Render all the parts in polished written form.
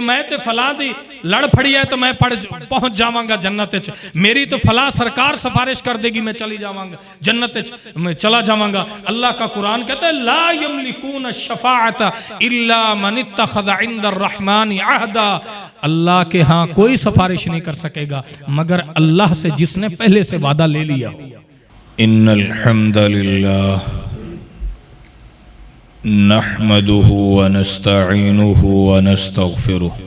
मैं तो फला दी लड़ फड़ी है तो मैं पहुंच जावांगा जन्नत च, मेरी तो फला सरकार सिफारिश कर देगी मैं चली जावांगा जन्नत च, मैं चला जावांगा। अल्लाह का कुरान कहता है ला यमलिकून शफाअत इल्ला मन इत्तखज़ इंदर रहमान अहदा। अल्लाह के यहाँ कोई सिफारिश नहीं कर सकेगा मगर अल्लाह से जिसने पहले से वादा ले लिया। इन्नल हम्दुलिल्लाह नहमदुहु व नस्तईनुहु व नस्तगफिरुहु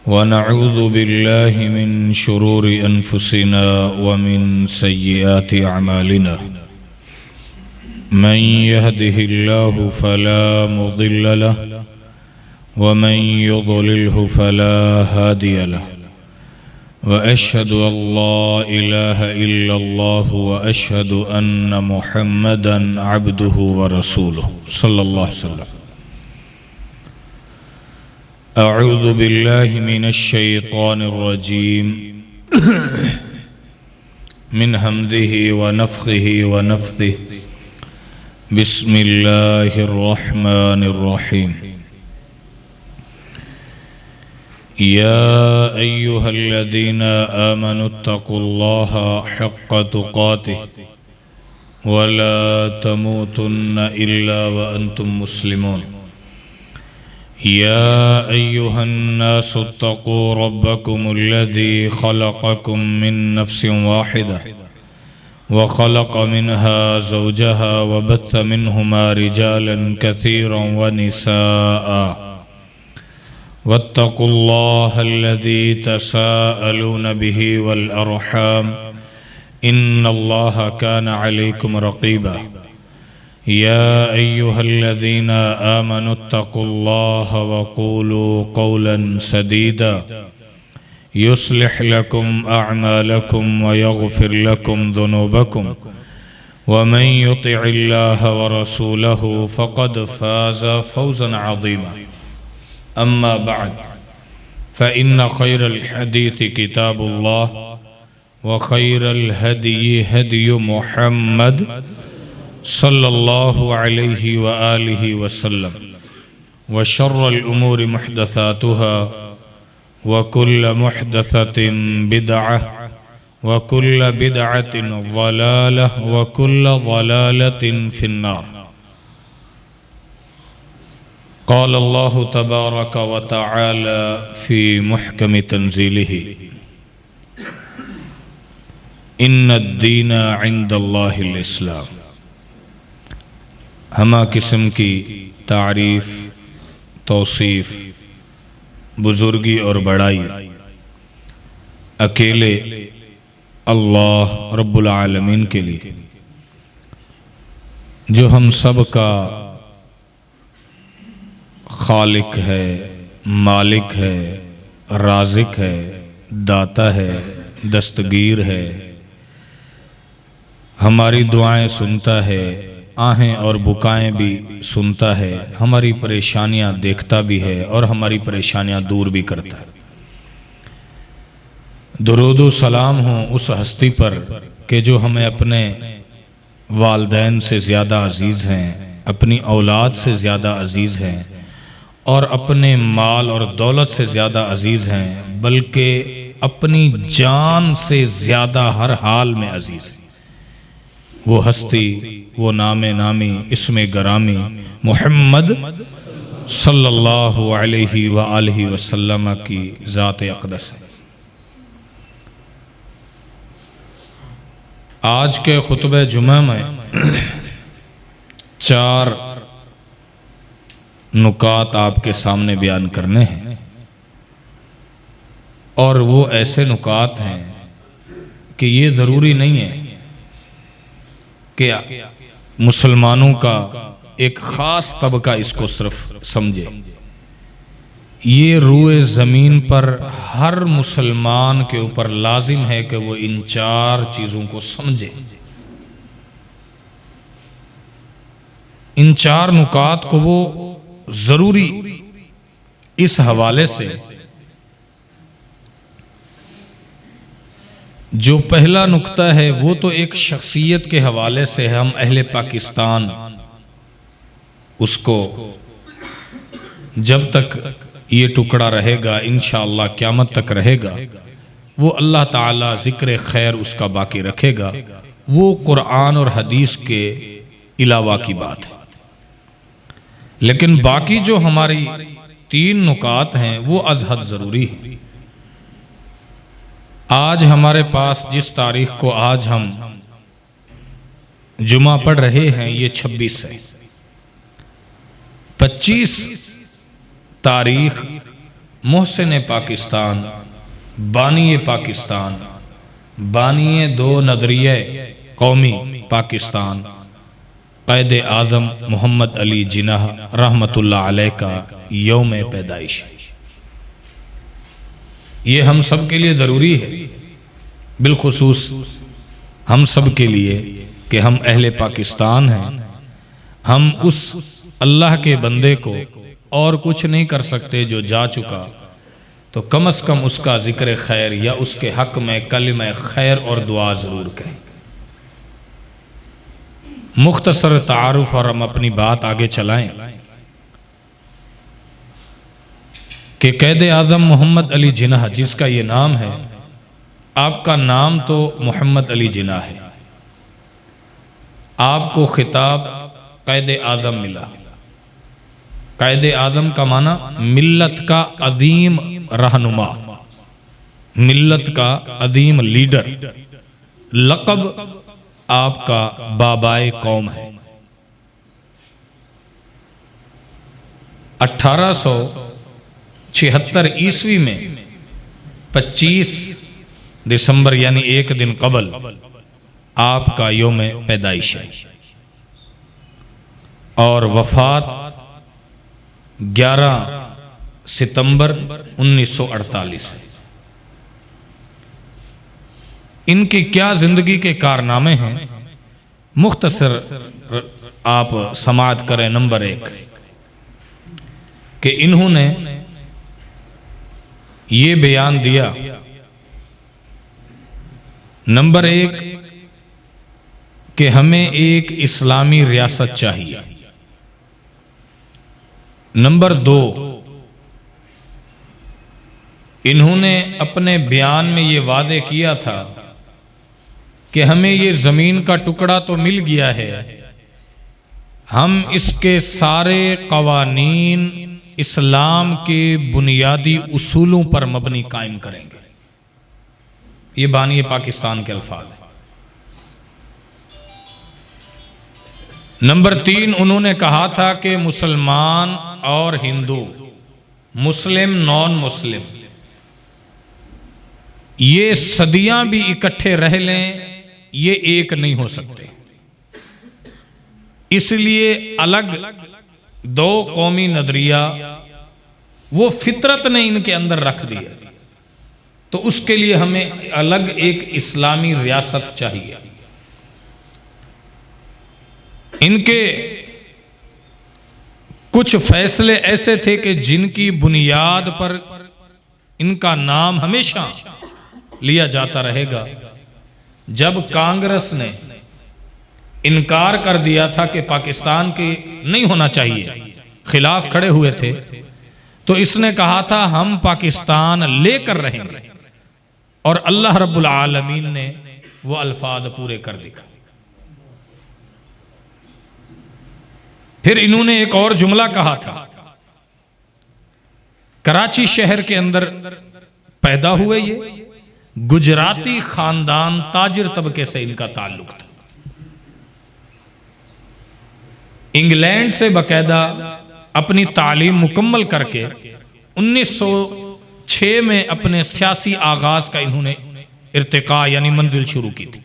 व नऊज़ु बिल्लाहि मिन शुरूरि अनफुसिना व मिन सय्यिआति अमालिना मन यहदिहिल्लाहु फला मुदिल्ल लहु व मन युद्लिल्हु फला हादिय लहु व अशहदु अल्ला इलाहा इल्लल्लाहु व अशहदु अन्न मुहम्मदन अब्दुहु व रसूलुहु सल्लल्लाहु अलैहि वसल्लम। अऊज़ु बिल्लाहि मिनश शैतानिर रजीम मिन हम्दिही व नफ़्ख़िही व नफ़्थिही बिस्मिल्लाहिर रहमानिर रहीम। या अय्युहल्लज़ीना आमनुत्तक़ुल्लाह हक़्क़ तुक़ातिही व ला तमूतुन्ना इल्ला व अंतुम मुस्लिमून। या अय्युहन्नासुत्तक़ू रब्बकुमुल्लज़ी ख़लक़कुम मिन नफ़्सिन वाहिदा व ख़लक़ मिन्हा ज़ौजहा व बत्थ मिन्हुमा रिजालन कसीरन व निसाअ वत्तक़ुल्लाहल्लज़ी तसाअलून बिही वल अर्हाम इन्नल्लाह काना अलैकुम रक़ीबा। या अय्युहल्लज़ीना आमनुत्तक़ुल्लाह व क़ूलू क़ौलन सदीदा युस्लिह लकुम अअमालकुम व यग़फ़िर लकुम ज़ुनूबकुम व मन युतिइल्लाह व रसूलहु फ़क़द फ़ाज़ फ़ौज़न अज़ीमा। अम्मा बअद फ़इन्न ख़ैरल हदीस किताबुल्लाह व ख़ैरल हदयि हदयु मुहम्मद सल्लल्लाहु अलैहि व आलिहि वसल्लम व शर्रल उमूरि मुहदसातुहा व कुल्ल मुहदसतिन बिदअह व कुल्ल बिदअतिन ज़लालह व कुल्ल ज़लालतिन फिन्नार। क़ाल अल्लाहु तबारक व तआला फ़ी मुहकम तंज़ीलिही इन्नद्दीन इंदल्लाहिल इस्लाम। हमा किस्म की तारीफ़ तौसीफ़ बुज़ुर्गी और बड़ाई अकेले अल्लाह रब्बुल आलमीन के लिए जो हम सब का खालिक है, मालिक है, राज़िक है, दाता है, दस्तगीर है, हमारी दुआएं सुनता है, आहें और बुकाएं भी सुनता है, हमारी परेशानियां देखता भी है और हमारी परेशानियां दूर भी करता है। दुरूद सलाम हो उस हस्ती पर कि जो हमें अपने वालदैन से ज़्यादा अजीज़ हैं, अपनी औलाद से ज़्यादा अजीज़ हैं और अपने माल और दौलत से ज़्यादा अजीज़ हैं, बल्कि अपनी जान से ज़्यादा हर हाल में अजीज़ हैं। वो हस्ती, वो नामे नामी, इसमें गरामी मुहम्मद सल्लल्लाहु अलैहि व आलिहि वसल्लम की ज़ात अक़दस है। आज के खुतबे जुमा में 4 नुकात आपके सामने बयान करने हैं और वो ऐसे नुकात हैं कि ये ज़रूरी नहीं है कि मुसलमानों का एक ख़ास तबका इसको सिर्फ समझे। ये रूए ज़मीन पर हर मुसलमान के ऊपर लाजिम है कि वो इन 4 चीज़ों को समझे। इन 4 नुकात को वो ज़रूरी इस हवाले से जो पहला नुक्ता है वो तो एक शख्सियत के हवाले से है। हम अहले पाकिस्तान उसको जब तक ये टुकड़ा रहेगा, इंशाअल्लाह क़यामत तक रहेगा, वो अल्लाह ताला ज़िक्र खैर उसका बाकी रखेगा। वो कुरान और हदीस के अलावा की बात है। लेकिन बाकी जो हमारी 3 नुकात हैं वो अज़हद ज़रूरी है। आज हमारे पास जिस तारीख को आज हम जुमा पढ़ रहे हैं ये 26 है। 25 तारीख मोहसिन पाकिस्तान, बानी पाकिस्तान, बानी 2 नदरिया कौमी पाकिस्तान, क़ैद आदम मोहम्मद अली जिन्नाह रहमतुल्लाह अलैह का यौम पैदाइश। ये हम सब के लिए ज़रूरी है, बिलखुसूस हम सब के लिए कि हम अहले पाकिस्तान हैं। हम उस अल्लाह के बंदे को और कुछ नहीं कर सकते जो जा चुका, तो कम से कम उसका ज़िक्र खैर या उसके हक़ में कलिमा खैर और दुआ ज़रूर कहें। मुख्तसर तारुफ और हम अपनी बात आगे चलाएं कि क़ैद आदम मोहम्मद अली जिन्नाह, जिसका ये नाम है, आपका नाम तो मोहम्मद अली जिन्नाह है, आपको खिताब क़ैद आदम मिला। क़ैद आदम का माना मिल्लत का अदीम रहनुमा, मिल्लत का अदीम लीडर। लक़ब आपका बाबाए कौम है। 1876 ईस्वी में 25 दिसंबर यानी एक दिन कबल आपका यौम पैदाइश है और वफात 11 सितंबर 1948 है। इनकी क्या जिंदगी के कारनामे हैं, मुख्तसर आप समाअत करें। नंबर 1 कि इन्होंने ये बयान दिया, नंबर 1 कि हमें एक इस्लामी रियासत चाहिए। नंबर 2 इन्होंने अपने बयान में ये वादे किया था कि हमें ये ज़मीन का टुकड़ा तो मिल गया है, हम इसके सारे कवानीन इस्लाम के बुनियादी उसूलों पर मबनी कायम करेंगे। ये बानी पाकिस्तान के अल्फाज हैं। नंबर 3 उन्होंने कहा था कि मुसलमान और हिंदू, मुस्लिम नॉन मुस्लिम, ये सदियां भी इकट्ठे रह लें, ये एक नहीं हो सकते। इसलिए अलग 2 कौमी नजरिया वो फितरत ने इनके अंदर रख दिया, तो उसके लिए हमें अलग एक इस्लामी रियासत चाहिए। इनके कुछ फैसले ऐसे थे कि जिनकी बुनियाद पर इनका नाम हमेशा लिया जाता रहेगा। जब कांग्रेस ने इनकार कर दिया था कि पाकिस्तान के नहीं होना चाहिए, खिलाफ खड़े हुए थे, तो इसने कहा था हम पाकिस्तान लेकर रहेंगे, और अल्लाह रब्बुल आलमीन ने वो अल्फाज पूरे कर दिखा। फिर इन्होंने एक और जुमला कहा था, कराची शहर के अंदर पैदा हुए ये गुजराती खानदान ताजिर तबके से इनका ताल्लुक था। इंग्लैंड से बकायदा अपनी तालीम मुकम्मल करके 1906 में अपने सियासी आगाज का इन्होंने इर्तिका यानी मंजिल शुरू की थी।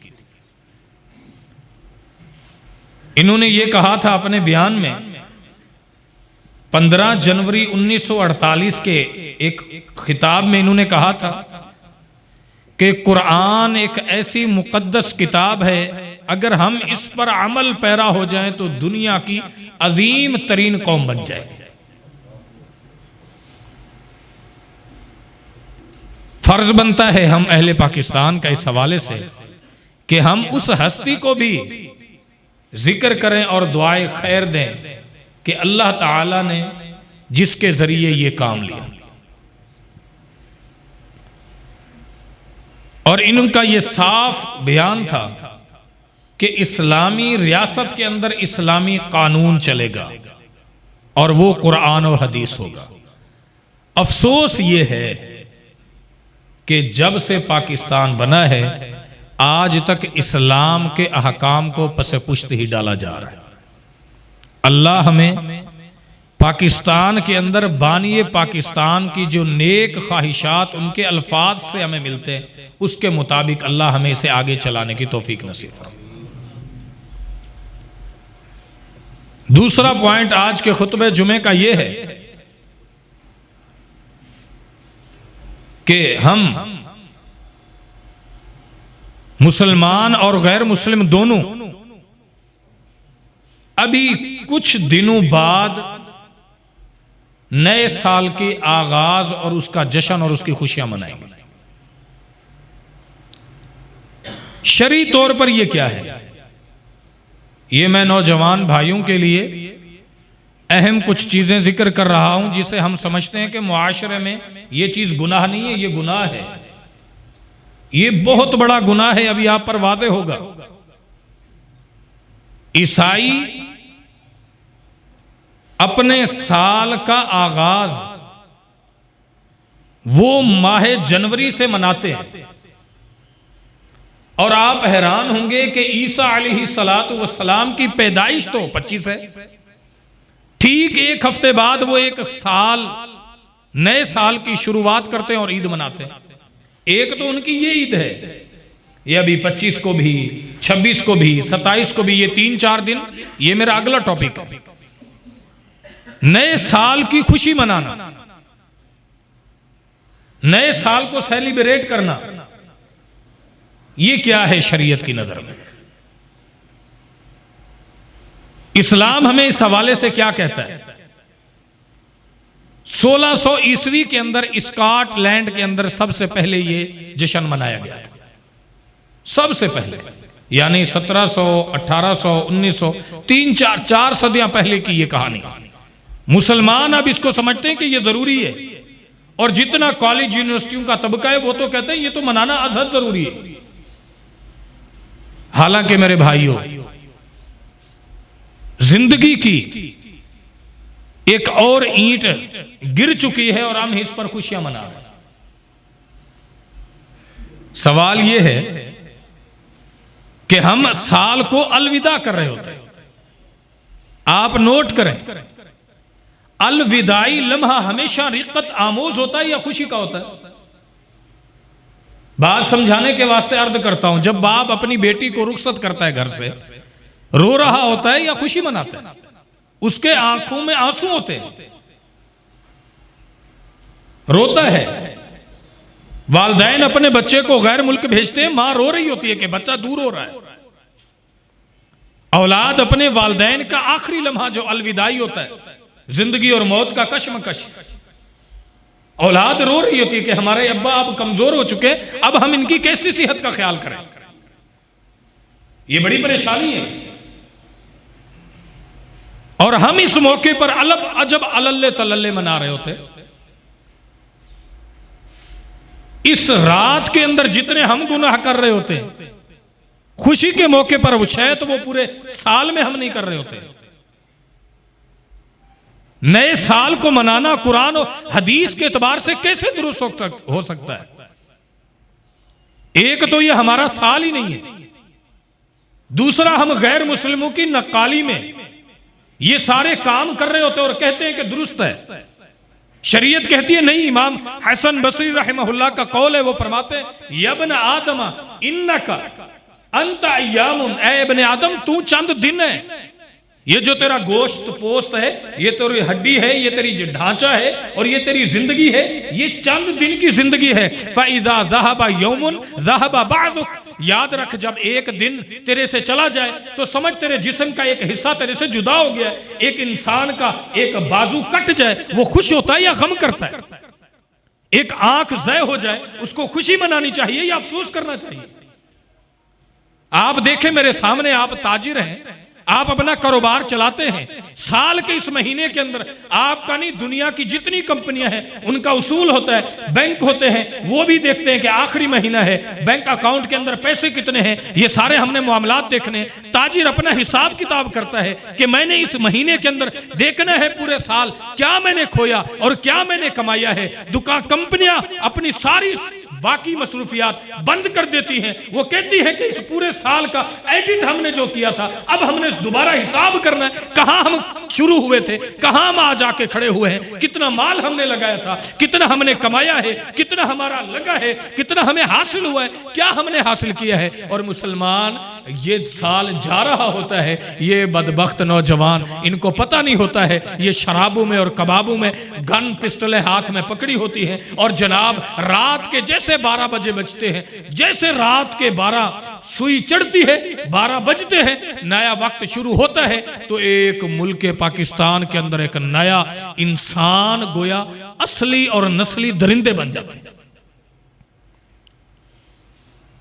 इन्होंने ये कहा था अपने बयान में, 15 जनवरी 1948 के एक खिताब में इन्होंने कहा था कि कुरान एक ऐसी मुकद्दस किताब है, अगर हम इस पर अमल पैरा हो जाएं तो दुनिया की अजीम तरीन कौम बन जाएगी। फर्ज बनता है हम अहले पाकिस्तान का इस हवाले से कि हम उस हस्ती को भी जिक्र करें और दुआए खैर दें कि अल्लाह ताला ने जिसके जरिए ये काम लिया। और इनका ये साफ बयान था कि इस्लामी रियासत के अंदर इस्लामी कानून चलेगा और वो कुरान और हदीस होगा। अफसोस ये है कि जब से पाकिस्तान बना है आज तक इस्लाम के अहकाम को पसे पुश्त ही डाला जा रहा है। अल्लाह हमें पाकिस्तान के अंदर बानिए पाकिस्तान की जो नेक ख्वाहिशात उनके अल्फाज से हमें मिलते हैं उसके मुताबिक अल्लाह हमें इसे आगे चलाने की तौफीक नसीब फरमाए। दूसरा पॉइंट आज के खुतबे जुमे का यह है कि हम मुसलमान और गैर मुस्लिम दोनों अभी कुछ दिनों बाद नए साल के आगाज और उसका जश्न और उसकी खुशियां मनाएंगे। शरई तौर पर यह क्या है, ये मैं नौजवान भाइयों के लिए अहम कुछ चीजें जिक्र कर रहा हूं जिसे हम समझते हैं कि मुआशरे में यह चीज गुनाह नहीं है, यह गुनाह है, यह बहुत बड़ा गुनाह है। अभी आप पर वादे होगा ईसाई अपने साल का आगाज वो माह जनवरी से मनाते हैं और आप हैरान होंगे कि ईसा अलैहिस्सलातु वस्सलाम की पैदाइश तो 25 है, ठीक एक हफ्ते बाद वो एक साल नए साल की शुरुआत करते हैं और ईद मनाते हैं। एक तो उनकी ये ईद है, ये अभी 25 को भी 26 को भी 27 को भी, ये 3-4 दिन, ये मेरा अगला टॉपिक है। नए साल की खुशी मनाना, नए साल को सेलिब्रेट करना, ये क्या है शरीयत की नजर में? इस्लाम हमें इस हवाले से क्या कहता है? 1600 ईस्वी के अंदर स्कॉटलैंड के अंदर सबसे पहले ये जश्न मनाया गया था, सबसे पहले, यानी 1700, 1800, 1900, 3-4 सदियां पहले की ये कहानी। मुसलमान अब इसको समझते हैं कि ये जरूरी है और जितना कॉलेज यूनिवर्सिटियों का तबका है वो तो कहते हैं ये तो मनाना अजहर जरूरी है। हालांकि मेरे भाइयों, जिंदगी की एक और ईंट गिर चुकी है और हम इस पर खुशियां मना रहे हैं। सवाल यह है कि हम साल को अलविदा कर रहे होते हैं। आप नोट करें, अलविदाई लम्हा हमेशा रिक्कत आमोज होता है या खुशी का होता है? बात समझाने के वास्ते अर्ज करता हूं, जब बाप अपनी बेटी को रुखसत करता है घर से, रो रहा होता है या खुशी मनाता है? उसके आंखों में आंसू होते हैं, रोता है। वालिदैन अपने बच्चे को गैर मुल्क भेजते हैं, मां रो रही होती है कि बच्चा दूर हो रहा है। औलाद अपने वालिदैन का आखिरी लम्हा जो अलविदाई होता है, जिंदगी और मौत का कशमकश, औलाद रो रही होती है कि हमारे अब्बा अब कमजोर हो चुके, अब हम इनकी कैसी सेहत का ख्याल करें। यह बड़ी परेशानी है। और हम इस मौके पर अलब अजब अलल्ले तलल्ले मना रहे होते। इस रात के अंदर जितने हम गुनाह कर रहे होते हैं, खुशी के मौके पर वो शायद वो पूरे साल में हम नहीं कर रहे होते। नए साल को मनाना कुरान और हदीस के एतबार से कैसे दुरुस्त हो सकता है? एक तो ये हमारा साल ही नहीं है, दूसरा हम गैर मुस्लिमों की नक्काली में ये सारे काम कर रहे होते और कहते हैं कि दुरुस्त है। शरीयत कहती है नहीं। इमाम हसन बसरी रहमहुल्लाह का कौल है, वो फरमाते हैं यब्न आदम इन्नका अंत अय्यामुन, ऐ इब्ने आदम तू चंद दिन है। ये जो तेरा गोश्त पोस्त है, ये तेरी हड्डी है, ये तेरी ढांचा है और ये तेरी जिंदगी है, ये चंद दिन की जिंदगी है। फ़इज़ा ज़हबा यौमुन ज़हबा बादुक, याद रख जब एक दिन तेरे से चला जाए तो समझ तेरे जिस्म का एक हिस्सा तेरे से जुदा हो गया। एक इंसान का एक बाजू कट जाए वो खुश होता है या गम करता है? एक आंख ज़य हो जाए उसको खुशी मनानी चाहिए या अफसोस करना चाहिए? आप देखें मेरे सामने, आप ताजिर हैं, आप अपना कारोबार चलाते हैं, साल के इस महीने के अंदर आपका नहीं, दुनिया की जितनी कंपनियां हैं उनका उसूल होता है, बैंक होते हैं वो भी देखते हैं कि आखिरी महीना है, बैंक अकाउंट के अंदर पैसे कितने हैं, ये सारे हमने मामलात देखने। ताजिर अपना हिसाब किताब करता है कि मैंने इस महीने के अंदर देखना है पूरे साल क्या मैंने खोया और क्या मैंने कमाया है। दुकान कंपनियां अपनी सारी बाकी मसरूफियात बंद कर देती हैं, वो कहती है कि इस पूरे साल का एडिट हमने जो किया था अब हमने दोबारा हिसाब करना है, कहां हम शुरू हुए थे, कहां हम आज आके खड़े हुए हैं, कितना माल हमने लगाया था, कितना हमने कमाया है, कितना हमारा लगा है, कितना हमें हासिल हुआ है, क्या हमने हासिल किया है। और मुसलमान ये साल जा रहा होता है, ये बदबख्त नौजवान इनको पता नहीं होता है, ये शराबों में और कबाबों में गन पिस्टलें हाथ में पकड़ी होती हैं और जनाब रात के जैसे 12 बजे बजते हैं, जैसे रात के 12 सुई चढ़ती है 12 बजते हैं, नया वक्त शुरू होता है तो एक मुल्क पाकिस्तान के अंदर एक नया इंसान गोया असली और नस्ली दरिंदे बन जाते हैं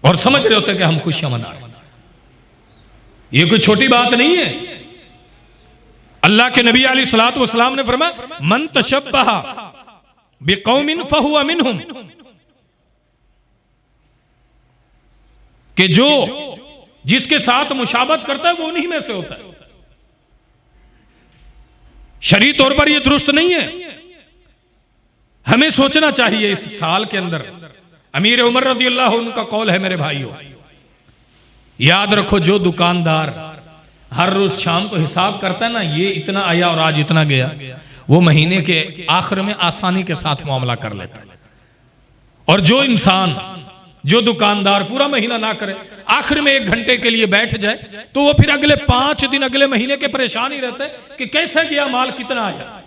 और समझ रहे होते हैं कि हम खुशियां मना रहे हैं। ये कोई छोटी बात नहीं है। अल्लाह के नबी अलैहिस्सलातु वस्सलाम ने फरमाया मन तशब्बहा बिकौमिन फहुवा मिनहुम, कि जो जिसके साथ मुशाबत करता है वो उन्हीं में से होता है। शरई तौर पर यह दुरुस्त नहीं है। हमें सोचना चाहिए इस साल के अंदर, अमीर उमर रज़ी अल्लाह अन्हु का कौल है मेरे भाइयों, याद रखो जो दुकानदार हर रोज शाम को हिसाब करता है ना, ये इतना आया और आज इतना गया, वो महीने के आखिर में आसानी के साथ मामला कर लेता है। और जो इंसान जो दुकानदार पूरा महीना ना करे, आखिर में 1 घंटे के लिए बैठ जाए तो वो फिर अगले 5 दिन अगले महीने के परेशान ही रहते हैं कि कैसे गया माल, कितना आया।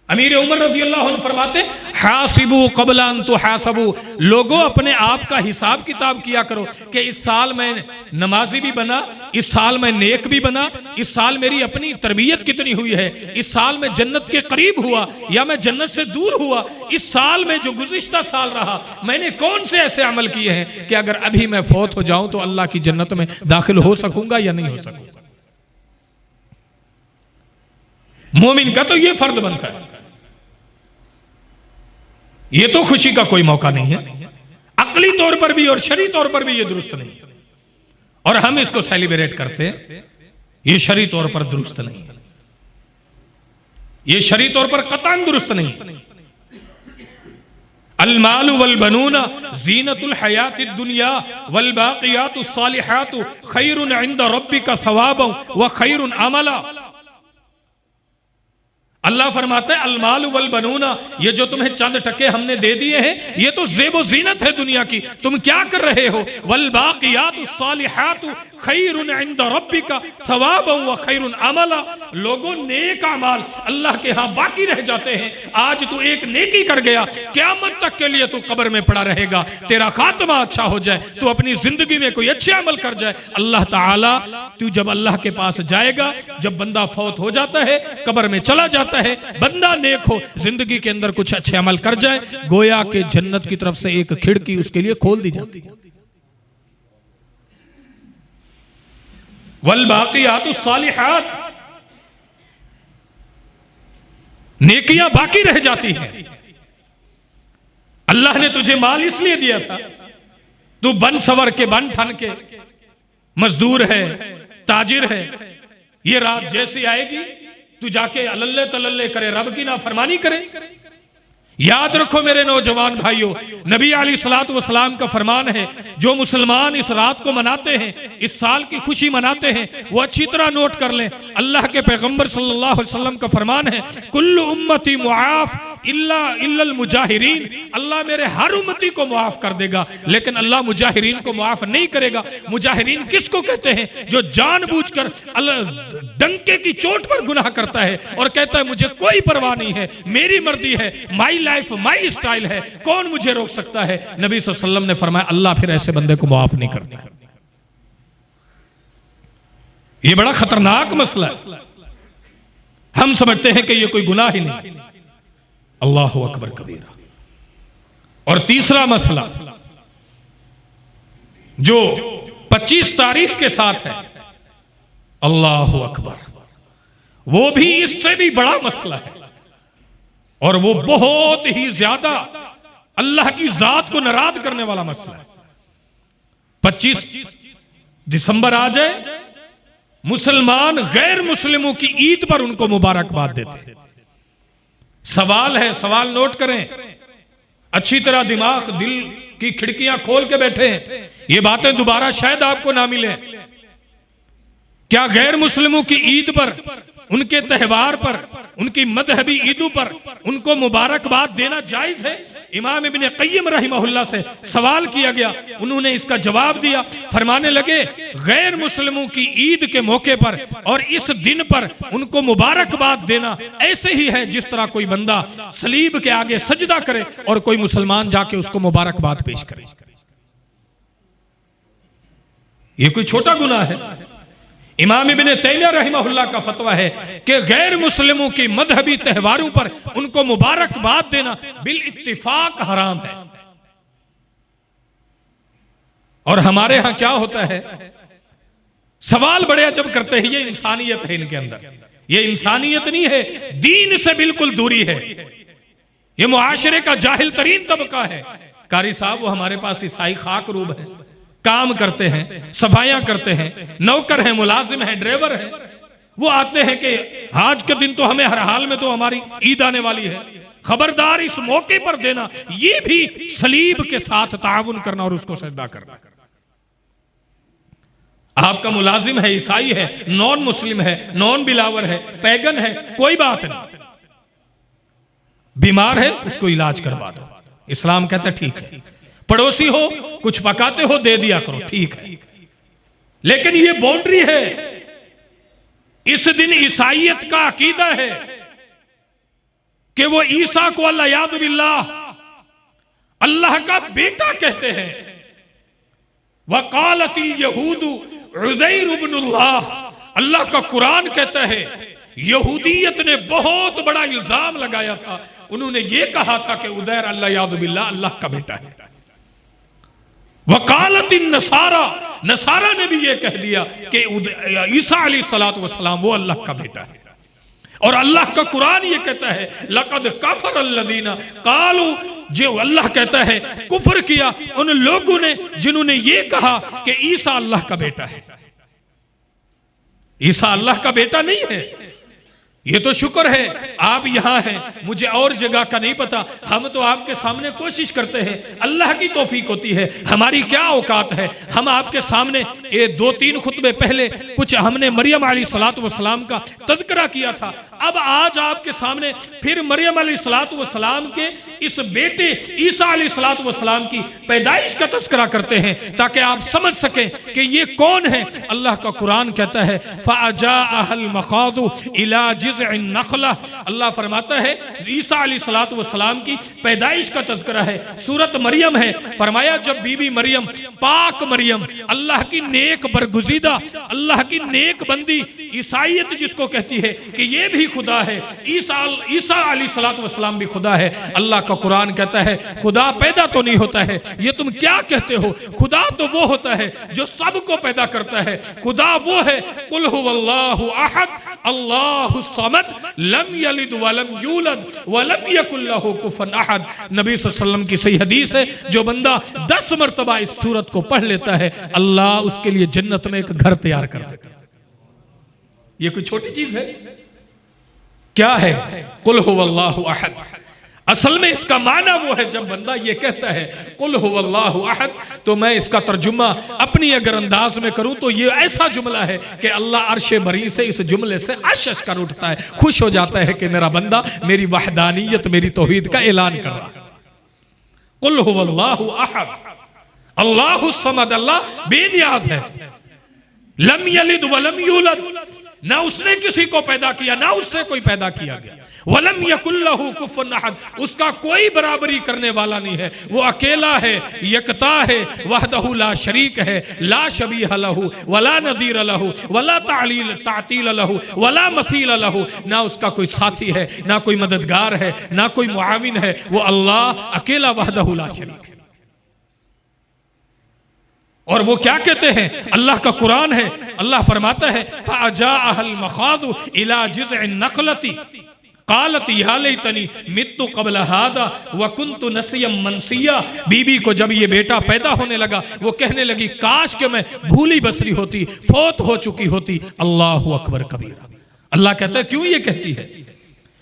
अमीर उमर रज़ी अल्लाह अन्हु फरमाते हासिबू क़ब्ल अन तुहासबू, लोगों अपने आप का हिसाब किताब किया करो कि इस साल मैं नमाजी भी बना, इस साल मैं नेक भी बना, इस साल मेरी अपनी तरबियत कितनी हुई है, इस साल मैं जन्नत के करीब हुआ या मैं जन्नत से दूर हुआ, इस साल में जो गुज़िश्ता साल रहा मैंने कौन से ऐसे अमल किए हैं कि अगर अभी मैं फौत हो जाऊं तो अल्लाह की जन्नत में दाखिल हो सकूंगा या नहीं हो सकूंगा। मोमिन का तो ये फर्ज बनता है, ये तो खुशी का कोई मौका नहीं है। अकली तौर पर भी और शरई तौर पर भी ये दुरुस्त नहीं, और हम इसको सेलिब्रेट करते हैं, ये शरई तौर पर दुरुस्त नहीं, ये शरई तौर पर कतई दुरुस्त नहीं। अल मालु वल बनूना ज़ीनतुल हयातिद दुनिया वल बाक़ियातुस सालिहातु खैरुन इंदा रब्बिका सवाबन व खैरुन अमला। अल्लाह फरमाता है अलमाल वल बनूना, ये जो तुम्हें चंद टके हमने दे दिए हैं ये तो ज़ेबो ज़ीनत है दुनिया की, तुम क्या कर रहे हो। वल बाक़ियातुस सालिहातु खैरुन इंदा रब्बिका सवाबन व खैरुन अमला, लोगों नेक अमाल अल्लाह के यहाँ बाकी रह जाते हैं। आज तू एक नेकी कर गया, क़यामत तक के लिए तू कब्र में पड़ा रहेगा। तेरा खात्मा अच्छा हो जाए, तू अपनी जिंदगी में कोई अच्छे अमल कर जाए, अल्लाह ताला तू जब अल्लाह के पास जाएगा, जब बंदा फौत हो जाता है कब्र में चला जाता है, बंदा नेक हो जिंदगी के अंदर कुछ अच्छे अमल कर जाए, गोया के जन्नत की तरफ से एक खिड़की उसके लिए खोल दी जाती है। वल बाक़ियातुस सालिहात, नेकियां बाकी रह जाती हैं। अल्लाह ने तुझे माल इसलिए दिया था, तू बन सवर के बन ठन के मजदूर है, ताजिर है, ये रात जैसी आएगी तू जाके अल्ले तल्ले करे, रब की नाफरमानी करे। याद रखो मेरे नौजवान भाइयों, नबी अलैहिस्सलातु वस्सलाम का फरमान है, जो मुसलमान इस रात को मनाते हैं, इस साल की खुशी मनाते हैं, वो अच्छी तरह नोट कर लें। अल्लाह के पैगंबर सल्लल्लाहु अलैहि वसल्लम का फरमान है कुल्लु उम्मती मुआफ इल्लल मुजाहिरीन, अल्लाह मेरे हर उम्मती को मुआफ कर देगा, लेकिन अल्लाह मुजाहिरीन को मुआफ नहीं करेगा। मुजाहिरीन किसको कहते हैं? जो जानबूझकर डंके की चोट पर गुनाह करता है और कहता है मुझे कोई परवाह नहीं है, मेरी मर्जी है, माई लाइफ माई स्टाइल है, कौन मुझे रोक सकता है। नबी सल्लल्लाहु अलैहि वसल्लम ने फरमाया अल्लाह फिर ऐसे बंदे को मुआफ नहीं करता। ये बड़ा खतरनाक मसला है, हम समझते हैं कि ये कोई गुनाह ही नहीं। अल्लाहु अकबर कबीरा। और तीसरा मसला जो 25 तारीख के साथ है, अल्लाह अकबर, वो भी इससे भी बड़ा मसला है और वो बहुत ही ज्यादा अल्लाह की जात को नाराज करने वाला मसला है। 25 दिसंबर आ जाए, मुसलमान गैर मुस्लिमों की ईद पर उनको मुबारकबाद देते हैं। सवाल है, सवाल नोट करें, अच्छी तरह दिमाग दिल की खिड़कियां खोल के बैठे हैं, ये बातें दोबारा शायद आपको ना मिले। क्या गैर मुस्लिमों की ईद पर, उनके त्यौहार पर, उनकी मजहबी ईदों पर उनको मुबारकबाद देना जायज है? इमाम इब्न क़य्यिम रहमहुल्लाह से सवाल किया गया, उन्होंने इसका जवाब दिया, फरमाने लगे गैर मुस्लिमों की ईद के मौके पर और इस दिन पर उनको मुबारकबाद देना ऐसे ही है जिस तरह कोई बंदा सलीब के आगे सजदा करे और कोई मुसलमान जाके उसको मुबारकबाद पेश करे। ये कोई छोटा गुनाह है? इमाम इब्न तैमिया रहमहुल्लाह का फतवा है कि गैर मुस्लिमों के मजहबी त्योहारों पर उनको मुबारकबाद देना बिल इत्तिफाक हराम है। और हमारे यहां क्या होता है, सवाल बड़े अजब करते हैं, ये इंसानियत है इनके अंदर, ये इंसानियत नहीं है, दीन से बिल्कुल दूरी है, ये मुआशरे का जाहिल तरीन तबका है। कारी साहब, वो हमारे पास ईसाई खाक रूब है, काम करते हैं, सफाइयां करते हैं, नौकर हैं, मुलाजिम हैं, ड्राइवर हैं, वो आते हैं कि आज के दिन तो हमें हर हाल में तो हमारी ईद आने वाली है, खबरदार इस मौके पर देना, ये भी सलीब के साथ ताउन करना और उसको सजदा करना। आपका मुलाजिम है, ईसाई है, नॉन मुस्लिम है, नॉन बिलावर है, पैगन है, कोई बात नहीं, बीमार है उसको इलाज करवा दो, इस्लाम कहता है ठीक है, पड़ोसी हो कुछ पकाते हो दे दिया करो, ठीक है, लेकिन ये बाउंड्री है। इस दिन ईसाइयत का अकीदा है कि वो ईसा को अल्लाह बिल्लाह अल्लाह का बेटा कहते हैं। वकालती यहूदु उज़ैर इब्नुल्लाह, अल्लाह का कुरान कहता है यहूदियत ने बहुत बड़ा इल्जाम लगाया था, उन्होंने ये कहा था कि उज़ैर अल्लाह बिल्लाह अल्लाह का बेटा है। वकालत नसारा, नसारा ने भी ये कह दिया कि ईसा अलैहिस्सलातु वस्सलाम वो अल्लाह का बेटा है। और अल्लाह का कुरान ये कहता है लक़द कफ़र अल्लज़ीना क़ालू, जो अल्लाह कहता है कुफ्र किया उन लोगों ने जिन्होंने ये कहा कि ईसा अल्लाह का बेटा है। ईसा अल्लाह का बेटा नहीं है। ये तो शुक्र है आप यहां हैं, मुझे और जगह का नहीं पता, हम तो आपके सामने कोशिश करते हैं, अल्लाह की तौफीक होती है, हमारी क्या औकात है। हम आपके सामने ये 2-3 खुतबे पहले कुछ हमने मरियम अलैहिस्सलातु वस्सलाम का तज़किरा किया था, अब आज आपके सामने फिर मरियम अलैहिस्सलातु वस्सलाम के इस बेटे ईसा अलैहिस्सलातु वस्सलाम की पैदाइश का तज़किरा करते हैं ताकि आप समझ सकें कि ये कौन है। अल्लाह का कुरान कहता है फ़अजाअहल मख़ादु इला नखला, अल्लाह फरमाता है ईसा अलैहिस्सलातु वस्सलाम की पैदाइश का तज़किरा है, सूरत मरियम है। फरमाया जब बीबी मरियम, पाक मरियम, अल्लाह की नेक बरगुज़ीदा, अल्लाह की नेक बंदी, ईसाइयत जिसको कहती है कि ये भी खुदा है, ईसा अलैहिस्सलातु वस्सलाम भी खुदा है। अल्लाह का कुरान कहता है खुदा पैदा तो नहीं होता है, ये तुम क्या कहते हो, खुदा तो वो होता है जो सबको पैदा करता है, खुदा वो है कुल हुवल्लाहु अहद अल्लाहु समद लम यलिद वलम यूलद वलम यकुल लहू कुफुवन अहद। नबी सल्लल्लाहु अलैहि वसल्लम की सही हदीस है, जो बंदा 10 मरतबा इस सूरत को पढ़ लेता है अल्लाह उसके लिए जन्नत में एक घर तैयार कर देता है। ये कोई छोटी चीज है? क्या है कुल हुवल्लाहु अहद? असल में इसका माना वो है जब बंदा ये कहता है कुल हुवल्लाहु अहद, तो मैं इसका तर्जुमा अपनी अगर अंदाज में करूं तो ये ऐसा जुमला है कि अल्लाह अर्शे बरी से इस जुमले से अशश कर उठता है, खुश हो जाता है कि मेरा बंदा मेरी वहदानियत, मेरी तौहीद का ऐलान कर रहा है। कुल हुवल्लाहु अहद अल्लाहु समद, अल्लाह बेनियाज है, लम यलिद वलम यूलद, ना उसने किसी को पैदा किया ना उससे कोई पैदा किया गया, वलम यकुल लहू कुफुवन अहद, उसका कोई बराबरी करने वाला नहीं है, वो अकेला है, यकता है, वहदहु ला शरीक है, ला शबीह लहू वला नज़ीर लहू वला तातील लहू वला मसील लहू, ना उसका कोई साथी है, ना कोई मददगार है, ना कोई मुआविन है, वो अल्लाह अकेला वहदहु ला शरीक है। और वो क्या कहते हैं, अल्लाह का कुरान है, अल्लाह फरमाता है फ़अजाअहल मखादु इला जिज़इन नखलती कालत या लैतनी मित्तु क़ब्ल हादा व कुन्तु नसियम मनसिया। बीबी को जब ये बेटा पैदा होने लगा वो कहने लगी काश के मैं भूली बसरी होती, फौत हो चुकी होती। अल्लाहु अकबर कबीरा। अल्लाह कहता है क्यों ये कहती है,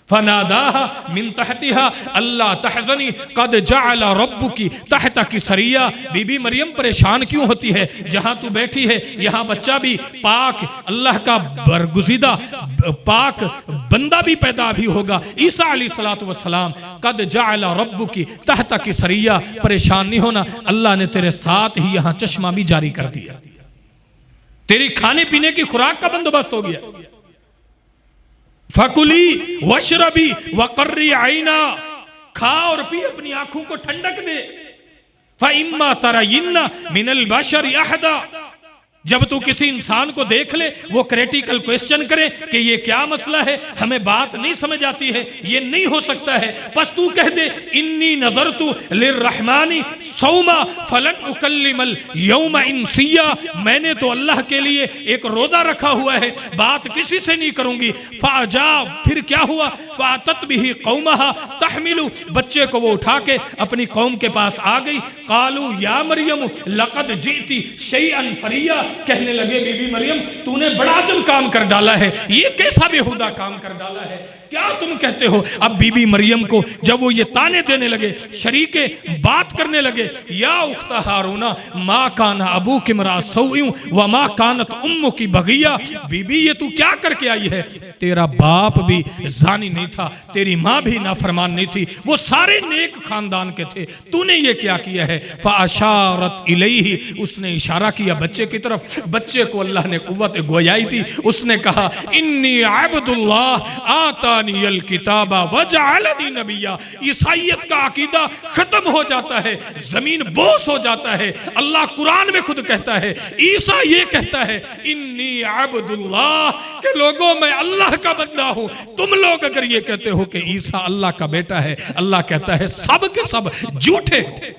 फनादाहा मिन तहतिहा अल्लाह तहज़नी कद जअला रब्बुकी तहतकी सरिया। बीबी मरियम परेशान क्यों होती है, जहां तू बैठी है यहाँ बच्चा भी पाक अल्लाह का बरगुज़ीदा पाक बंदा भी पैदा भी होगा, ईसा अलैहिस्सलातु वस्सलाम। कद जअला रब्बुकी तहतकी सरिया, परेशान नहीं होना, अल्लाह ने तेरे साथ ही यहाँ चश्मा भी जारी कर दिया, तेरी खाने पीने की खुराक का बंदोबस्त हो गया। फकुली वशरबी वकर्री आईना, खा और पी, अपनी आंखों को ठंडक दे। फइम्मा तरयिन्ना मिनल बशर अहदा, जब तू किसी इंसान को देख ले वो क्रिटिकल क्वेश्चन करे कि ये क्या मसला है, हमें बात नहीं समझ आती है, ये नहीं हो सकता है, बस तू कह दे इन्नी नज़रतु लिर्रहमानी सौमा फलन उकल्लिमल यौमा इंसिया, मैंने तो अल्लाह के लिए एक रोजा रखा हुआ है, बात किसी से नहीं करूंगी। फाजा, फिर क्या हुआ, फातत बिही कौमहा तहमिलु, बच्चे को वो उठा के अपनी कौम के पास आ गई। कालू या मरियम लक़द जीती शैअन फरिया, कहने लगे बीबी मरियम तूने बड़ा अजब काम कर डाला है, ये कैसा बेहुदा काम कर डाला है, क्या तुम कहते हो। अब बीबी मरियम को जब वो ये ताने देने लगे, शरीके बात करने लगे, या उख्ता हारूना माँ काना अबू की मरा सौयू व माँ कानत उम्मु की बगिया, बीबी ये तू क्या करके आई है, तेरा बाप भी जानी नहीं था, तेरी माँ भी नाफरमान नहीं थी, वो सारे नेक खानदान के थे, तूने ये क्या किया है। फ़अशारत इलैहि, उसने इशारा किया बच्चे की तरफ। बच्चे को अल्लाह ने कुव्वत गोयाई दी, उसने कहा इन्नी अब्दुल्लाह आतानियल किताबा वजअलनी नबिया। ईसाईयत का अकीदा खत्म हो जाता है, जमीन बोस हो जाता है। अल्लाह कुरान में खुद कहता है, ईसा ये कहता है इन्नी अब्दुल्लाह, के लोगों मैं अल्लाह का बंदा हूं। तुम लोग अगर ये कहते हो कि ईसा अल्लाह का बेटा है, अल्लाह कहता है सब के सब झूठे हो।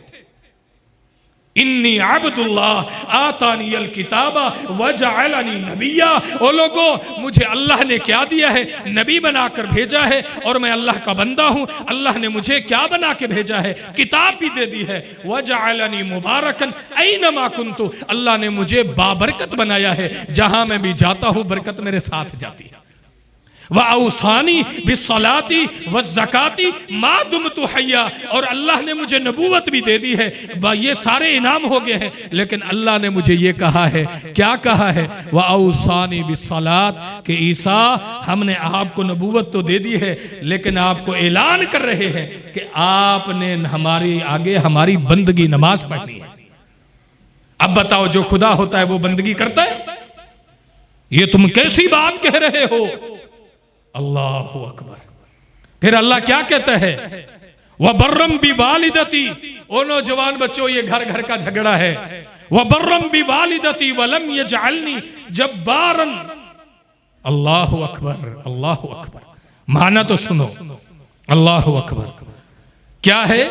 इन्नी अब्दुल्लाह आतानियल किताबा वजअलनी नबिया, ओ लोगों मुझे अल्लाह ने क्या दिया है, नबी बनाकर भेजा है, और मैं अल्लाह का बंदा हूं। अल्लाह ने मुझे क्या बना के भेजा है, किताब भी दे दी है। वजअलनी मुबारकन ऐनमा कुन्तु, अल्लाह ने मुझे बाबरकत बनाया है, जहां मैं भी जाता हूं बरकत मेरे साथ जाती है। वअौसानी बिस्सलाती वज़्ज़काती मा दुमतु हय्या, और अल्लाह ने मुझे नबूवत भी दे दी है। ये सारे इनाम हो गए हैं, लेकिन अल्लाह ने मुझे ये कहा है, क्या कहा है, वअौसानी बिस्सलात, कि ईसा हमने आपको नबूवत तो दे दी है, लेकिन आपको ऐलान कर रहे हैं कि आपने हमारे आगे हमारी बंदगी नमाज पढ़नी है। अब बताओ जो खुदा होता है वो बंदगी करता है, ये तुम कैसी बात कह रहे हो। अल्लाहु अकबर। फिर अल्लाह क्या कहता है, वह बर्रम बि वालिदती, ओ नौजवान बच्चों ये घर घर का झगड़ा है। वह बर्रम बि वालिदती वलम यजअलनी जब्बारन, अल्लाहु अकबर, अल्लाहु अकबर। माना तो सुनो, अल्लाहु अकबर क्या है।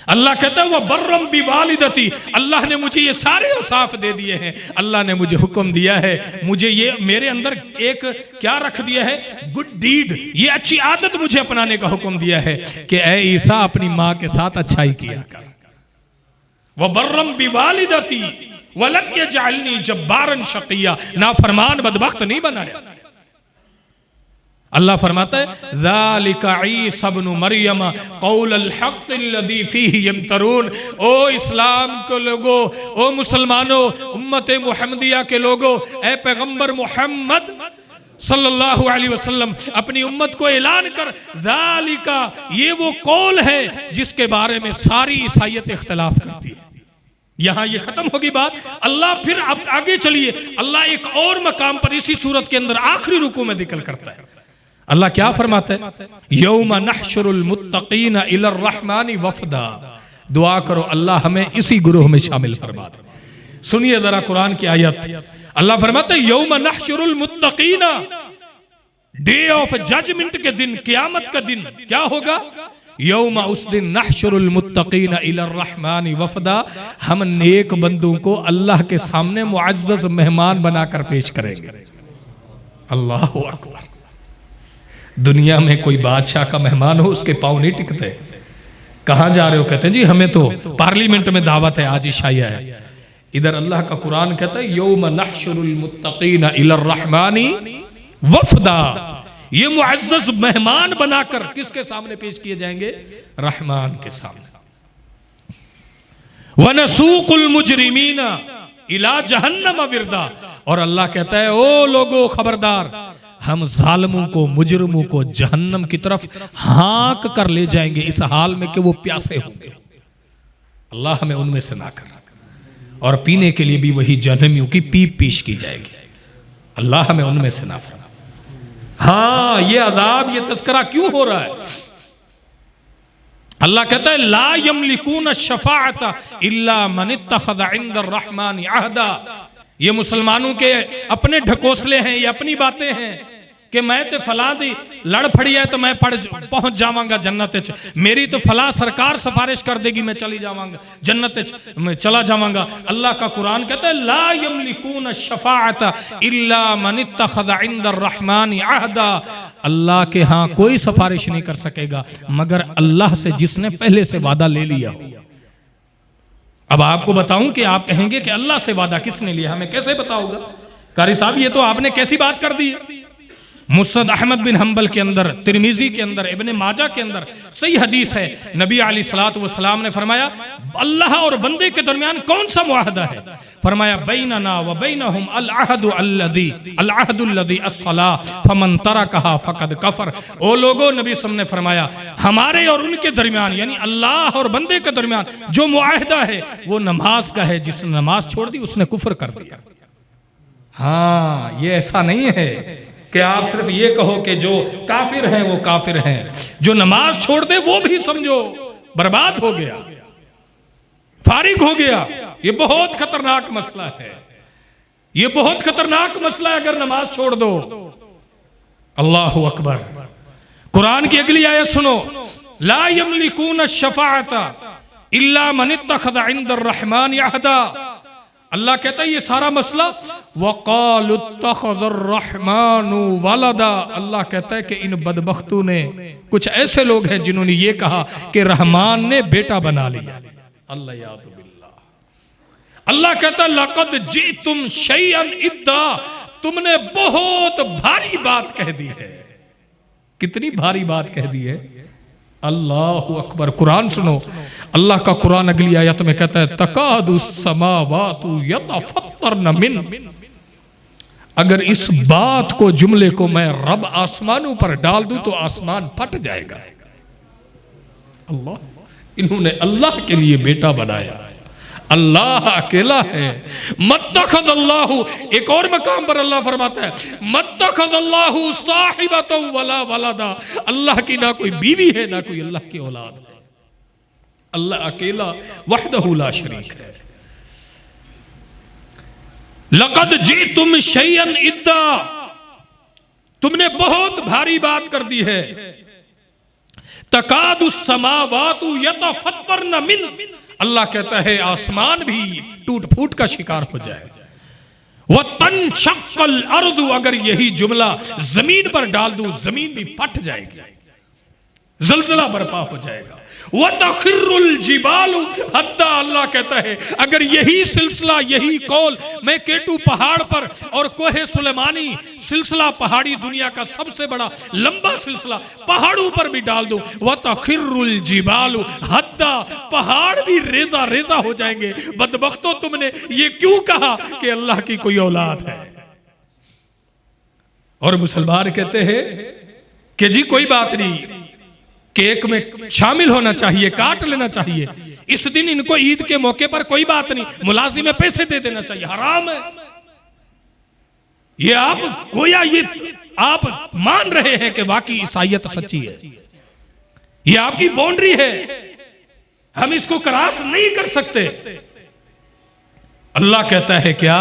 अल्लाह कहता है वह बर्रम बि वालिदती, अल्लाह ने मुझे ये सारे औसाफ दे दिए हैं। अल्लाह ने मुझे हुक्म दिया है, मुझे ये मेरे अंदर एक क्या रख दिया है, गुड डीड, ये अच्छी आदत मुझे अपनाने का हुक्म दिया है कि ऐ ईसा अपनी माँ के साथ अच्छाई किया कर। वह बर्रम बि वालिदती वलम यजअलनी जब्बारन शकिया, नाफरमान बदबख्त नहीं बनाया। अल्लाह फरमाता है ज़ालिका ईसा इब्नु मरियम क़ौलुल हक़्क़ अल्लज़ी फ़ीही यमतरून। ओ इस्लाम के लोगो, ओ मुसलमानों, उम्मत मुहम्मदिया के लोगो, ए पैगंबर मोहम्मद सल्लल्लाहु अलैहि वसल्लम अपनी उम्मत को ऐलान कर, ज़ालिका, ये वो कौल है जिसके बारे में सारी ईसाईयत इख्तिलाफ करती है। यहां ये खत्म होगी बात। अल्लाह फिर अब आगे चलिए, अल्लाह एक और मकाम पर इसी सूरत के अंदर आखिरी रुकू में जिक्र करता है। अल्लाह क्या फरमाता है, यौमा नहशुरुल मुत्तकीना इलर रहमानी वफदा। दुआ करो अल्लाह हमें इसी गुरूह में शामिल फरमा दे। सुनिए जरा कुरान की आयत, अल्लाह फरमाता है यौमा नहशुरुल मुत्तकीना, डे ऑफ जजमेंट के दिन, क़यामत का दिन क्या होगा, यौमा उस दिन नहशुरुल मुत्तकीन इलर रहमानी वफदा, हम नेक बंदों को अल्लाह के सामने मुअज्जज मेहमान बनाकर पेश करेंगे। अल्लाह अकबर। दुनिया में कोई बादशाह का मेहमान हो उसके पाँव नहीं टिकते। कहाँ जा रहे हो? कहते हैं जी हमें तो पार्लियामेंट में दावत है, आज इशाया है। इधर अल्लाह का कुरान कहता है यौम नहशुरुल मुत्तकीन इलर रहमानी वफदा, ये मुअज्जज मेहमान बनाकर किसके सामने पेश किए जाएंगे? रहमान के सामने। वनसूकुल मुजरिमीना इला जहन्नम विरदा, और अल्लाह कहता है ओ लोगो खबरदार, हम जालिमों को मुजरिमों को जहन्नम की तरफ हाँक कर ले जाएंगे इस हाल में कि वो प्यासे होंगे। अल्लाह हमें उनमें से ना कर, और पीने के लिए भी वही जहन्नमियों की पीप पेश की जाएगी। अल्लाह हमें उनमें से ना फरमा। हाँ, ये अदाब, ये तस्करा क्यों हो रहा है? अल्लाह कहता है ला यमलिकून शफाअता इल्ला मन इत्तखज़ इंदर रहमानी अहदा। ये मुसलमानों के अपने ढकोसले हैं, ये अपनी बातें हैं कि मैं तो फला दी लड़ फड़ी है तो मैं पहुंच जावांगा जन्नत च, मेरी तो फला सरकार सिफारिश कर देगी मैं चली जावांगा जन्नत च, मैं चला जावांगा। अल्लाह का कुरान कहता है ला यमलिकून शफाअता इल्ला मन इत्तखज़ इंदर रहमानी अहदा। अल्लाह के यहाँ कोई सिफारिश नहीं कर सकेगा मगर अल्लाह से जिसने पहले से वादा ले लिया हो। अब आपको बताऊं कि आप कहेंगे कि अल्लाह से वादा किसने लिया, हमें कैसे पता होगा? कारी साहब ये तो आपने कैसी बात कर दी। मुस्नद अहमद बिन हंबल के अंदर, तिरमिजी के अंदर, इब्ने माजा के अंदर सही हदीस है, नबी अलैहिस्सलातु वस्सलाम ने फरमाया अल्लाह और बंदे के दरमियान कौन सा मुआहदा है? फरमाया बैनना व बैनहुम अल अहदुल्लज़ी अस्सलाह फमन तरकहा फकद कफर। ओ लोगो, नबी सल्लल्लाहु अलैहि वसल्लम ने फरमाया हमारे और उनके दरमियान यानी अल्लाह और बंदे के दरमियान जो मुआहदा है वो नमाज का है, जिसने नमाज छोड़ दी उसने कुफर कर दिया। हाँ, ये ऐसा नहीं है कि आप सिर्फ ये कहो कि जो काफिर हैं वो काफिर हैं, जो नमाज छोड़ दे वो भी समझो बर्बाद हो गया, फारिग हो गया। ये बहुत खतरनाक मसला है, ये बहुत खतरनाक मसला है अगर नमाज छोड़ दो। अल्लाहु अकबर। कुरान की अगली आयत सुनो, ला यमलिकून शफाअता इल्ला मन इत्तखज़ इंदर रहमान अहदा। अल्लाह कहता है ये सारा मसला वक़ालु इत्तखज़र रहमानु वलदा। अल्लाह कहता है कि इन बदबख्तों ने, कुछ ऐसे लोग हैं जिन्होंने ये कहा कि रहमान ने बेटा बना लिया। अल्लाह याद बिल्लाह। अल्लाह कहता है लक़द जिअतुम शैअन इद्दा, तुमने बहुत भारी बात कह दी है। कितनी भारी बात कह दी है? अल्लाहु अकबर। कुरान सुनो, अल्लाह का कुरान अगली आयत में कहता है तकादु समावातु यतफत्तरन मिन। अगर इस बात को, जुमले को मैं रब आसमानों पर डाल दूं तो आसमान फट जाएगा। अल्लाह, इन्होंने अल्लाह के लिए बेटा बनाया। अल्लाह अकेला है। मत्तखज़ अल्लाहु, एक और मकाम पर अल्लाह फरमाता है मत्तखज़ अल्लाहु साहिबतन वला वलदा। अल्लाह की ना कोई बीवी है ना कोई अल्लाह की औलाद है। अल्लाह अकेला वहदहु ला शरीक है। लक़द जिअतुम शैअन इद्दा, तुमने बहुत भारी बात कर दी है। तकादु समावातु यतफत्तरन मिन, अल्लाह कहता है आसमान भी टूट फूट का शिकार हो जाए। वह तनशक्कल अर्दु, अगर यही जुमला जमीन पर डाल दूं जमीन भी फट जाएगी, जलजला बर्पा हो जाएगा। वह तखिरुल जिबालु हद्दा, अल्लाह कहता है अगर यही सिलसिला, यही कौल मैं केटू पहाड़ पर और कोहे सुलेमानी सिलसिला, पहाड़ी दुनिया का सबसे बड़ा लंबा सिलसिला पहाड़ों पर भी डाल दूं, वह तखिरुल जिबालु हद्दा, पहाड़ भी रेजा रेजा हो जाएंगे। बदबख्तो, तुमने ये क्यों कहा कि अल्लाह की कोई औलाद है? और मुसलमान कहते हैं कि जी कोई बात नहीं, केक में शामिल होना चाहिए, काट लेना चाहिए इस दिन, इनको ईद के मौके पर कोई बात नहीं, मुलाजिम में पैसे दे देना चाहिए, हराम है। ये आप गोया ये आप मान रहे हैं कि वाकई ईसाईयत सच्ची है, ये आपकी बाउंड्री है, हम इसको क्रॉस नहीं कर सकते। अल्लाह कहता है क्या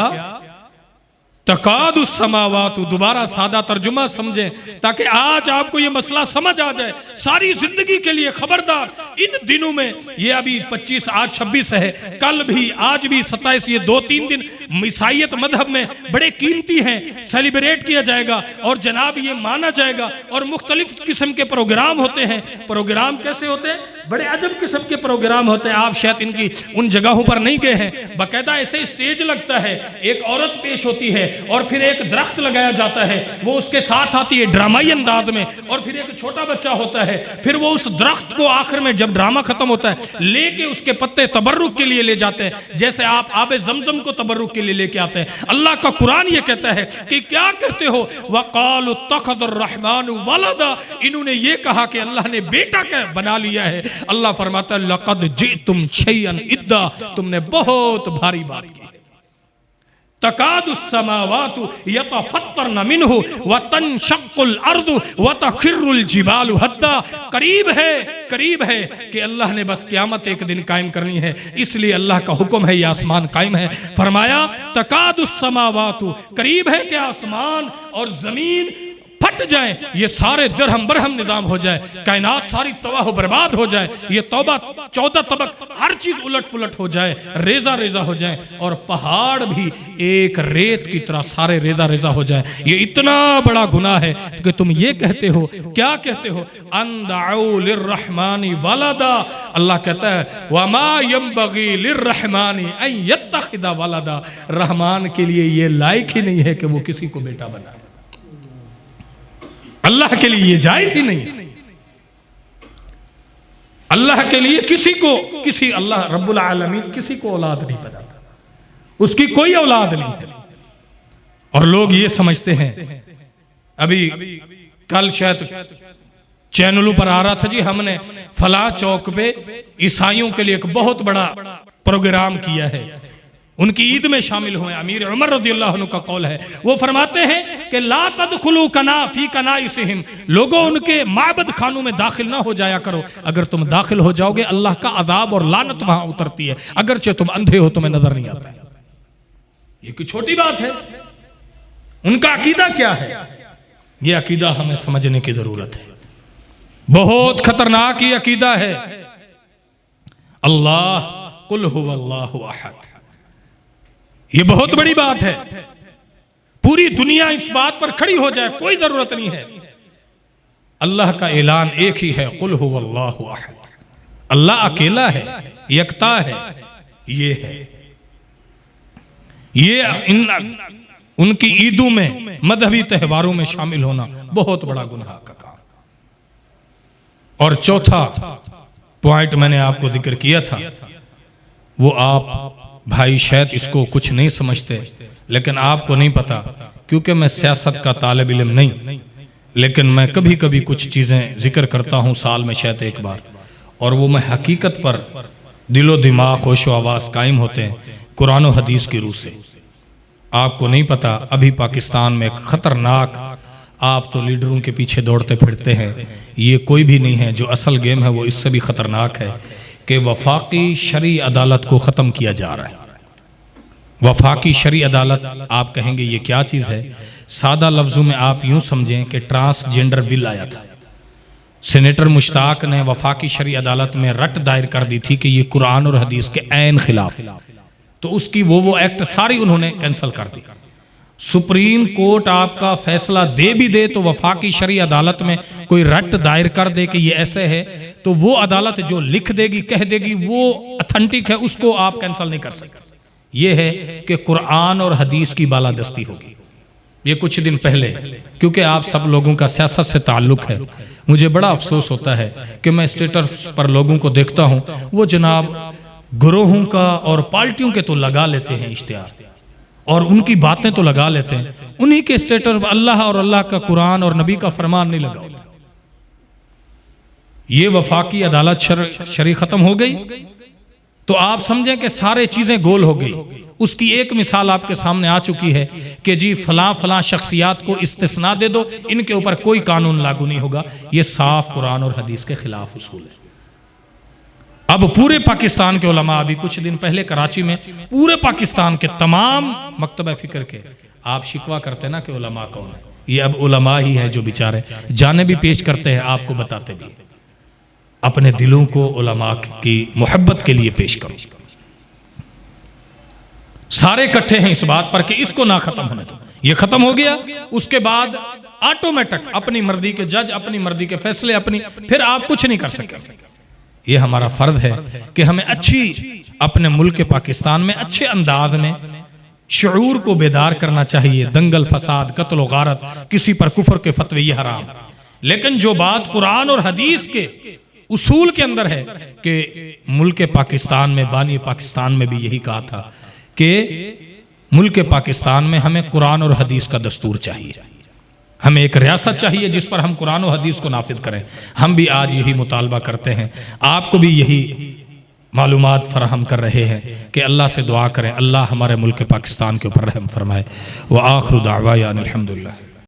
तकादुस समावात, दोबारा सादा तर्जुमा समझें ताकि आज आपको ये मसला समझ आ जाए सारी जिंदगी के लिए। खबरदार, इन दिनों में, ये अभी 25, आज 26 है, कल भी, आज भी 27, ये 2-3 दिन ईसाईयत मजहब में बड़े कीमती हैं, सेलिब्रेट किया जाएगा और जनाब ये माना जाएगा और मुख्तलिफ किस्म के प्रोग्राम होते हैं। प्रोग्राम कैसे होते हैं? बड़े अजब किस्म के प्रोग्राम होते हैं। आप शायद इनकी उन जगहों पर नहीं गए हैं। बाकायदा ऐसे स्टेज लगता है, एक औरत पेश होती है और फिर एक दरख्त लगाया जाता है, वो उसके साथ आती है ड्रामाई अंदाज में, और फिर एक छोटा बच्चा होता है, फिर वो उस दरख्त को आखिर में जब ड्रामा खत्म होता है लेके उसके पत्ते तबर्रुक के लिए ले जाते हैं, जैसे आप आबे जमजम को तबर्रुक के लिए लेके आते हैं। अल्लाह का कुरान ये कहता है कि क्या कहते हो, वक़ालु तख़ज़र रहमानु वलदा, इन्होंने ये कहा कि अल्लाह ने बेटा क्या बना लिया है। अल्लाह फरमाता है लक़द जिअतुम शैअन इद्दा, तुमने बहुत भारी बात की। तकादुस समावातु यतफत्तरन मिन्हु व तनशक्कुल अर्दु व तखिर्रुल जिबालु हद्दा, करीब है कि अल्लाह ने बस क़यामत एक दिन कायम करनी है, इसलिए अल्लाह का हुक्म है ये आसमान कायम है। फरमाया तकादुस समावातु, करीब है कि आसमान और जमीन फट जाए, ये सारे दरहम बरहम निजाम हो जाए, कायनात सारी तबाह बर्बाद हो जाए, ये तौबा 14 तबक हर चीज उलट पुलट हो जाए, रेजा रेजा हो जाए, और पहाड़ भी एक रेत की तरह सारे रेजा रेजा हो जाए। ये इतना बड़ा गुनाह है कि तुम ये कहते हो, क्या कहते हो, अंदउ लिर्रहमानी वलदा। अल्लाह कहता है वमा यंबगी लिर्रहमानी अन यत्तखिदा वलदा, रहमान के लिए ये लायक ही नहीं है कि वो किसी को बेटा बनाए। अल्लाह के लिए ये जायज ही नहीं। अल्लाह के लिए किसी अल्लाह रब्बुल आलमीन किसी को औलाद नहीं बनाता, उसकी कोई औलाद नहीं है। और लोग ये समझते हैं, अभी कल शायद चैनलों पर आ रहा था जी, हमने फला चौक पे ईसाइयों के लिए एक बहुत बड़ा प्रोग्राम किया है, उनकी ईद में शामिल हुए। अमीर उमर रज़ियल्लाहु अन्हु का कौल है, वो फरमाते हैं कि ला तदखुलू कना फी कनाइसिहिम, लोगों उनके माबद खानों में दाखिल ना हो जाया करो, अगर तुम दाखिल हो जाओगे अल्लाह का अदाब और लानत वहां उतरती है, अगरचे तुम अंधे हो तुम्हें नजर नहीं आता। ये कोई छोटी बात है? उनका अकीदा क्या है? ये अकीदा हमें समझने की जरूरत है, बहुत खतरनाक ये अकीदा है। अल्लाह कुल हुवल्लाहु अहद, ये बहुत बड़ी बात है। पूरी दुनिया इस बात पर खड़ी हो जाए, कोई जरूरत नहीं है। अल्लाह का ऐलान एक ही है, कुल हुवल्लाहु अहद, अल्लाह अकेला है, यकता है। ये है, ये उनकी ईदों में मजहबी त्योहारों में शामिल होना बहुत बड़ा गुनाह का काम। और चौथा पॉइंट मैंने आपको जिक्र किया था, वो आप भाई शायद इसको कुछ नहीं समझते, लेकिन आपको नहीं पता, क्योंकि मैं सियासत का तालिब इल्म नहीं, लेकिन मैं कभी कभी कुछ चीज़ें जिक्र करता हूँ साल में शायद एक बार, और वो मैं हकीकत पर दिलो दिमाग होशो आवाज़ कायम होते हैं कुरान और हदीस की रूह से। आपको नहीं पता, अभी पाकिस्तान में एक ख़तरनाक, आप तो लीडरों के पीछे दौड़ते फिरते हैं, ये कोई भी नहीं है। जो असल गेम है वो इससे भी ख़तरनाक है कि वफाकी शरई अदालत को ख़त्म किया जा रहा है। वफाकी शरई अदालत, आप कहेंगे ये क्या चीज़ है? सादा लफ्ज़ों में आप यूँ समझें कि ट्रांसजेंडर बिल आया था, सेनेटर मुश्ताक ने वफाकी शरई अदालत में रट दायर कर दी थी कि ये कुरान और हदीस के ऐन खिलाफ, तो उसकी वो एक्ट सारी उन्होंने कैंसिल कर दी। सुप्रीम कोर्ट आपका फैसला दे भी दे तो वफाकी शरई अदालत में कोई रट दायर कर दे कि ये ऐसे है, तो वो अदालत जो लिख देगी, कह देगी वो ऑथेंटिक है, उसको आप कैंसिल नहीं कर सकते। ये है कि कुरान और हदीस की बालादस्ती होगी। ये कुछ दिन पहले, क्योंकि आप सब लोगों का सियासत से ताल्लुक है, मुझे बड़ा अफसोस होता है कि मैं स्टेटस पर लोगों को देखता हूँ, वो जनाब ग्रोहों का और पार्टियों के तो लगा लेते हैं इश्तिहार, और उनकी बातें तो लगा लेते हैं, उन्हीं के स्टेटस पर अल्लाह और अल्लाह का कुरान और नबी का फरमान नहीं लगा होता। ये वफाकी अदालत शरई खत्म हो गई तो आप समझें कि सारे चीजें गोल हो गई। उसकी एक मिसाल आपके सामने आ चुकी है कि जी फलां फलां शख्सियात को इस्तिस्ना दे दो, इनके ऊपर कोई कानून लागू नहीं होगा। ये साफ कुरान और हदीस के खिलाफ उसूल है। अब पूरे पाकिस्तान के उलमा, अभी कुछ दिन पहले कराची में पूरे पाकिस्तान के तमाम मकतब फिक्र के आप शिकवा करते ना कि उलमा कौन है, ये अब उलमा ही है जो बेचारे जाने भी पेश करते हैं, आपको बताते भी। अपने दिलों को उलमा की मोहब्बत के लिए पेश करो। सारे इकट्ठे हैं इस बात पर कि इसको ना खत्म होने दो। ये खत्म हो गया, उसके बाद ऑटोमेटिक अपनी मर्जी के जज, अपनी मर्जी के फैसले, अपनी, फिर आप कुछ नहीं कर सकते। ये हमारा फर्ज है कि हमें अच्छी अपने मुल्क पाकिस्तान में अच्छे अंदाज में शऊर को बेदार करना चाहिए। दंगल फसाद, कत्ल व गारत, किसी पर कुफर के फतवे, ये हराम। लेकिन जो बात कुरान और हदीस के उसूल के अंदर है कि मुल्क पाकिस्तान में, बानी पाकिस्तान में भी यही कहा था कि मुल्क पाकिस्तान में हमें कुरान और हदीस का दस्तूर चाहिए। हमें एक रियासत चाहिए जिस पर हम कुरान और हदीस को नाफिज करें। हम भी आज यही मुतालबा करते हैं, आपको भी यही मालूमात फराहम कर रहे हैं कि अल्लाह से दुआ करें, अल्लाह हमारे मुल्क पाकिस्तान के ऊपर रहम फरमाए। व आखिर दावा अल्हम्दुलिल्लाह।